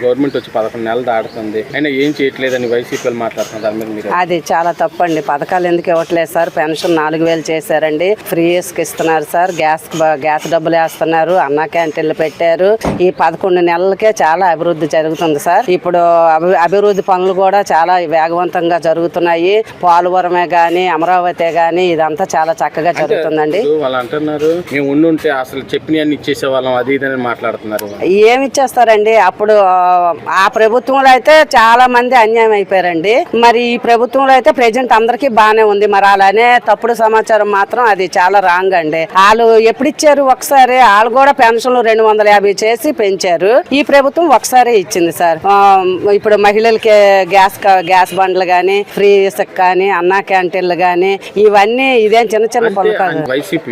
Government వచ్చి 11 నెలలు దాటుతుంది, అయినా ఏం చేయట్లేదని వైసీపీ మాట్లాడుతున్నారు. దాని మీద మీరు? అది చాలా తప్పండి. పథకాలు ఎందుకు ఇవ్వట్లేదు సార్? పెన్షన్ 4000 చేశారండి, ఫ్రీ ఇస్తున్నారు సార్, గ్యాస్ డబ్బులు వేస్తున్నారు, అన్నా క్యాంటీన్లు పెట్టారు. ఈ 11 నెలలకే చాలా అభివృద్ధి జరుగుతుంది సార్. ఇప్పుడు అభివృద్ధి పనులు కూడా చాలా వేగవంతంగా జరుగుతున్నాయి. పోలవరమే గాని, అమరావతి గాని, ఇదంతా చాలా చక్కగా జరుగుతుందండి. వాళ్ళు అంటున్నారు మేము ఉండుంటే అసలు చెప్పినవన్నీ ఇచ్చేసే వాళ్ళం, అది ఇదని మాట్లాడుతున్నారు. ఏమి ఇచ్చేస్తారండి? అప్పుడు ఆ ప్రభుత్వంలో అయితే చాలా మంది అన్యాయం అయిపోయారండి. మరి ఈ ప్రభుత్వంలో అయితే ప్రెజెంట్ అందరికీ బాగానే ఉంది. మరి అలానే తప్పుడు సమాచారం మాత్రం అది చాలా రాంగ్ అండి. వాళ్ళు ఎప్పుడు ఇచ్చారు? ఒకసారి వాళ్ళు కూడా పెన్షన్లు 250 చేసి పెంచారు. ఈ ప్రభుత్వం ఒకసారి ఇచ్చింది సార్. ఇప్పుడు మహిళలకి గ్యాస్ బండ్లు గాని, ఫ్రీ ఇసుక కానీ, అన్నా క్యాంటీన్లు గాని, ఇవన్నీ ఇదేం చిన్న చిన్న పథకాలు. వైసీపీ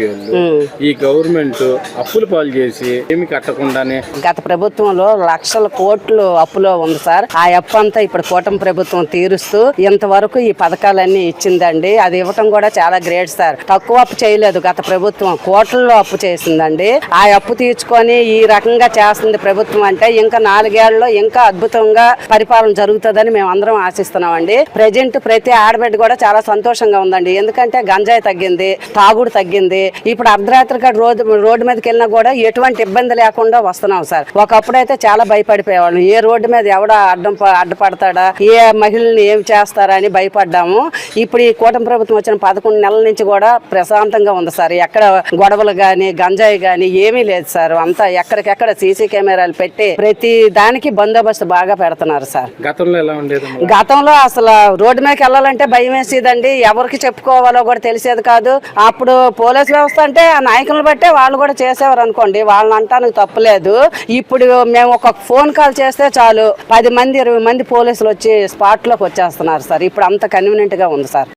ఈ గవర్నమెంట్ అప్పులు పాలు చేసి ఏమి కట్టకుండానే గత ప్రభుత్వంలో లక్షల కోట్లు అప్పులో ఉంది సార్. ఆ అప్పు అంతా ఇప్పుడు కూటమి ప్రభుత్వం తీరుస్తూ ఇంతవరకు ఈ పథకాలన్నీ ఇచ్చిందండి. అది ఇవ్వటం కూడా చాలా గ్రేట్ సార్. తక్కువ అప్పు చేయలేదు గత ప్రభుత్వం, కోట్లలో అప్పు చేసిందండి. ఆ అప్పు తీర్చుకొని ఈ రకంగా చేస్తుంది ప్రభుత్వం అంటే ఇంకా 4 ఏళ్లలో ఇంకా అద్భుతంగా పరిపాలన జరుగుతుందని మేము అందరం ఆశిస్తున్నామండి. ప్రజెంట్ ప్రతి ఆడబిడ్డ కూడా చాలా సంతోషంగా ఉందండి. ఎందుకంటే గంజాయి తగ్గింది, తాగుడు తగ్గింది. ఇప్పుడు అర్ధరాత్రి రోడ్డు మీదకి వెళ్ళినా కూడా ఎటువంటి ఇబ్బంది లేకుండా వస్తున్నాం సార్. ఒకప్పుడు అయితే చాలా భయపడిపోయేవాళ్ళు, ఏ రోడ్డు మీద ఎవడ అడ్డపడతాడా, ఏ మహిళల్ని ఏం చేస్తారా అని భయపడ్డాము. ఇప్పుడు ఈ కూటమి ప్రభుత్వం వచ్చిన 11 నెలల నుంచి కూడా ప్రశాంతంగా ఉంది సార్. ఎక్కడ గొడవలు గాని, గంజాయి గాని ఏమీ లేదు సార్. అంతా ఎక్కడికెక్కడ సీసీ కెమెరాలు పెట్టి ప్రతి దానికి బందోబస్తు బాగా పెడుతున్నారు సార్. గతంలో ఎలా ఉండేది? గతంలో అసలు రోడ్డు మీదకి వెళ్ళాలంటే భయం వేసేదండి. ఎవరికి చెప్పుకోవాలో కూడా తెలిసేది కాదు. అప్పుడు పోలీస్ వ్యవస్థ అంటే ఆ నాయకులను బట్టే వాళ్ళు కూడా చేసేవారు అనుకోండి, వాళ్ళని అంటానికి తప్పులేదు. ఇప్పుడు మేము ఒక ఫోన్ కాల్ చేస్తే చాలు 10 మంది 20 మంది పోలీసులు వచ్చి స్పాట్ లోకి వచ్చేస్తున్నారు సార్. ఇప్పుడు అంత కన్వీనియంట్ గా ఉంది సార్.